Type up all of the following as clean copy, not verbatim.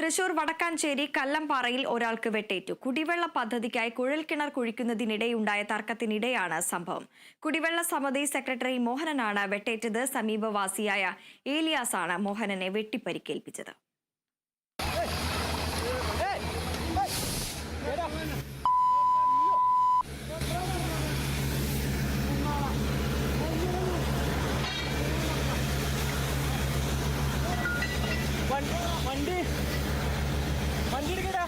തൃശൂർ വടക്കാഞ്ചേരി കല്ലംപാറയിൽ ഒരാൾക്ക് വെട്ടേറ്റു. കുടിവെള്ള പദ്ധതിക്കായി കുഴൽക്കിണർ കുഴിക്കുന്നതിനിടെയുണ്ടായ തർക്കത്തിനിടെയാണ് സംഭവം. കുടിവെള്ള സമിതി സെക്രട്ടറി മോഹനനാണ് വെട്ടേറ്റത്. സമീപവാസിയായ ഏലിയാസാണ് മോഹനനെ വെട്ടിപ്പരിക്കേൽപ്പിച്ചത്. വണ്ടി എടുക്കടാ.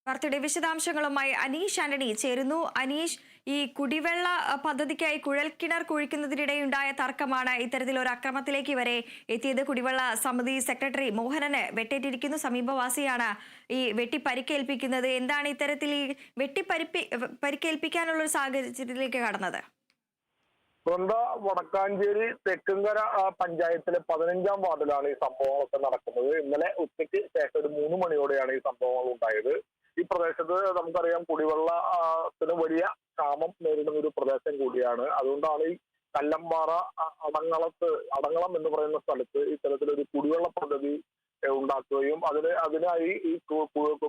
വാർത്തയുടെ വിശദാംശങ്ങളുമായി അനീഷ് ആന്റണി ചേരുന്നു. അനീഷ്, ഈ കുടിവെള്ള പദ്ധതിക്കായി കുഴൽക്കിണർ കുഴിക്കുന്നതിനിടെയുണ്ടായ തർക്കമാണ് ഇത്തരത്തിലൊരു അക്രമത്തിലേക്ക് വരെ എത്തിയത്. കുടിവെള്ള സമിതി സെക്രട്ടറി മോഹനന് വെട്ടേറ്റിരിക്കുന്നു. സമീപവാസിയാണ് ഈ പരിക്കേൽപ്പിക്കുന്നത്. എന്താണ് ഇത്തരത്തിൽ ഈ പരിക്കേൽപ്പിക്കാനുള്ള ഒരു സാഹചര്യത്തിലേക്ക് കടന്നത്? വടക്കാഞ്ചേരി തെക്കുംകര പഞ്ചായത്തിലെ 15-ാം വാർഡിലാണ് ഈ സംഭവങ്ങളൊക്കെ നടക്കുന്നത്. ഇന്നലെ ഉച്ചയ്ക്ക് ശേഷം ഒരു 3 മണിയോടെയാണ് ഈ സംഭവങ്ങൾ ഉണ്ടായത്. ഈ പ്രദേശത്ത് നമുക്കറിയാം കുടിവെള്ളത്തിന് വലിയ ക്ഷാമം നേരിടുന്ന ഒരു പ്രദേശം കൂടിയാണ്. അതുകൊണ്ടാണ് ഈ കല്ലംപാറ അടങ്ങളം എന്ന് പറയുന്ന സ്ഥലത്ത് ഇത്തരത്തിലൊരു കുടിവെള്ള പദ്ധതി ഉണ്ടാക്കുകയും അതിനായി ഈ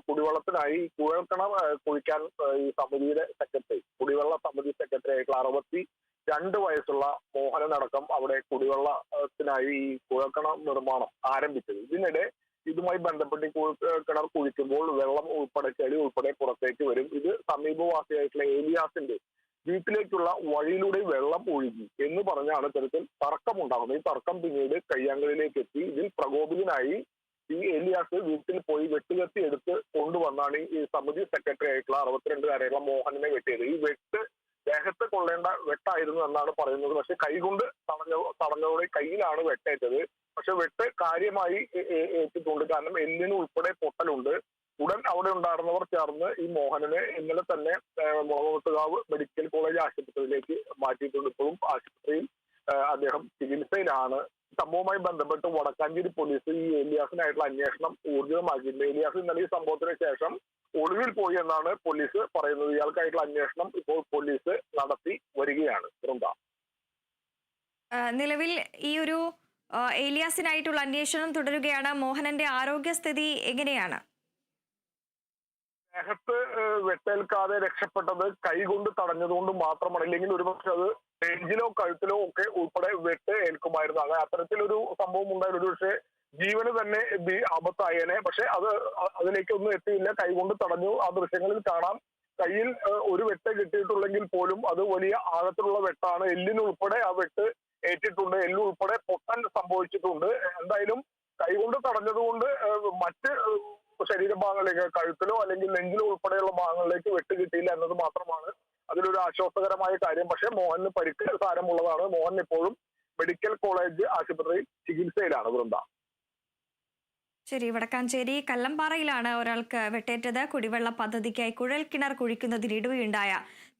കുടിവെള്ളത്തിനായി കുഴൽക്കിണർ കുഴിക്കാൻ ഈ സമിതിയുടെ സെക്രട്ടറി, കുടിവെള്ള സമിതി സെക്രട്ടറി ആയിട്ടുള്ള 62 വയസ്സുള്ള മോഹനനടക്കം അവിടെ കുടിവെള്ളത്തിനായി ഈ കുഴൽക്കിണർ നിർമ്മാണം ആരംഭിച്ചത്. ഇതിനിടെ ഇതുമായി ബന്ധപ്പെട്ട് കിണർ കുഴിക്കുമ്പോൾ വെള്ളം ഉൾപ്പെടെ ചെളി ഉൾപ്പെടെ പുറത്തേക്ക് വരും. ഇത് സമീപവാസിയായിട്ടുള്ള ഏലിയാസിന്റെ വീട്ടിലേക്കുള്ള വഴിയിലൂടെ വെള്ളം ഒഴുകി എന്ന് പറഞ്ഞാണ് ഇത്തരത്തിൽ തർക്കമുണ്ടാകുന്നത്. ഈ തർക്കം പിന്നീട് കയ്യാങ്കളിലേക്ക് എത്തി. ഇതിൽ പ്രകോപിതനായി ഈ ഏലിയാസ് വീട്ടിൽ പോയി വെട്ടുകത്തി എടുത്ത് കൊണ്ടുവന്നാണ് ഈ സമിതി സെക്രട്ടറി ആയിട്ടുള്ള 62-കാരനുള്ള മോഹനനെ വെട്ടിയത്. ഈ വെട്ട് ദേഹത്ത് കൊള്ളേണ്ട വെട്ടായിരുന്നു എന്നാണ് പറയുന്നത്. പക്ഷെ കൈകൊണ്ട് തടഞ്ഞതോടെ കയ്യിലാണ് വെട്ടേറ്റത്. പക്ഷെ വെട്ട് കാര്യമായി ഏറ്റിട്ടുണ്ട്. കാരണം എല്ലിന് ഉൾപ്പെടെ പൊട്ടലുണ്ട്. ഉടൻ അവിടെ ഉണ്ടായിരുന്നവർ ചേർന്ന് ഈ മോഹനനെ ഇന്നലെ തന്നെ മുളകുത്തുകാവ് മെഡിക്കൽ കോളേജ് ആശുപത്രിയിലേക്ക് മാറ്റിയിട്ടുണ്ട്. ഇപ്പോഴും ആശുപത്രിയിൽ അദ്ദേഹം ചികിത്സയിലാണ്. സംഭവവുമായി ബന്ധപ്പെട്ട് വടക്കാഞ്ചേരി പോലീസ് ഈ ഏലിയാസിനായിട്ടുള്ള അന്വേഷണം ഊർജിതമാക്കിയിട്ടുണ്ട്. ഏലിയാസ് ഇന്നലെ ഈ സംഭവത്തിന് ശേഷം ഒളിവിൽ പോയി എന്നാണ് പോലീസ് പറയുന്നത്. ഇയാൾക്കായിട്ടുള്ള അന്വേഷണം ഇപ്പോൾ പോലീസ് നടത്തി വരികയാണ്. നിലവിൽ ഈ ഒരു ഏലിയാസിനായിട്ടുള്ള അന്വേഷണം തുടരുകയാണ്. മോഹനന്റെ ആരോഗ്യസ്ഥിതി എങ്ങനെയാണ്? ദേഹത്ത് വെട്ടേൽക്കാതെ രക്ഷപ്പെട്ടത് കൈകൊണ്ട് തടഞ്ഞതുകൊണ്ട് മാത്രമാണ്. ഇല്ലെങ്കിൽ ഒരുപക്ഷെ അത് നെഞ്ചിലോ കഴുത്തിലോ ഒക്കെ ഉൾപ്പെടെ വെട്ട് ഏൽക്കുമായിരുന്നു. അങ്ങനെ അത്തരത്തിലൊരു സംഭവം ഉണ്ടായാലും ഒരുപക്ഷെ ജീവന് തന്നെ ആപത്തായേനെ. പക്ഷെ അതിലേക്കൊന്നും എത്തിയില്ല. കൈകൊണ്ട് തടഞ്ഞു. ആ ദൃശ്യങ്ങളിൽ കാണാം. കയ്യിൽ ഒരു വെട്ട് കിട്ടിയിട്ടുണ്ടെങ്കിൽ പോലും അത് വലിയ ആഴത്തിലുള്ള വെട്ടാണ്. എല്ലിനുൾപ്പെടെ ആ വെട്ട് ഏറ്റിട്ടുണ്ട്. എല്ലുൾപ്പെടെ പൊട്ടൽ സംഭവിച്ചിട്ടുണ്ട്. എന്തായാലും കൈകൊണ്ട് തടഞ്ഞതുകൊണ്ട് മറ്റ് ശരീരഭാഗങ്ങളിലേക്ക്, കഴുത്തിലോ അല്ലെങ്കിൽ നെഞ്ചിലോ ഉൾപ്പെടെയുള്ള ഭാഗങ്ങളിലേക്ക് വെട്ട് കിട്ടിയില്ല എന്നത് മാത്രമാണ് അതിലൊരു ആശ്വാസകരമായ കാര്യം. പക്ഷെ മോഹന് പരിക്ക് സാരമുള്ളതാണ്. മോഹൻ ഇപ്പോഴും മെഡിക്കൽ കോളേജ് ആശുപത്രിയിൽ ചികിത്സയിലാണ്. ശരി, വടക്കാഞ്ചേരി കല്ലംപാറയിലാണ് ഒരാൾക്ക് വെട്ടേറ്റത്. കുടിവെള്ള പദ്ധതിക്കായി കുഴൽക്കിണർ കുഴിക്കുന്നതിനിടെയുണ്ടായ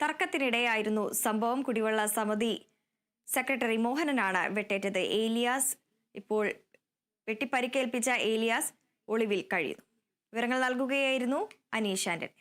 തർക്കത്തിനിടെയായിരുന്നു സംഭവം. കുടിവെള്ള സമിതി സെക്രട്ടറി മോഹനനാണ് വെട്ടേറ്റത്. ഏലിയാസ് ഇപ്പോൾ വെട്ടിപ്പരിക്കേൽപ്പിച്ച ഏലിയാസ് ഒളിവിൽ കഴിയുന്നു. വിവരങ്ങൾ നൽകുകയായിരുന്നു അനീഷ് ആന്റണി.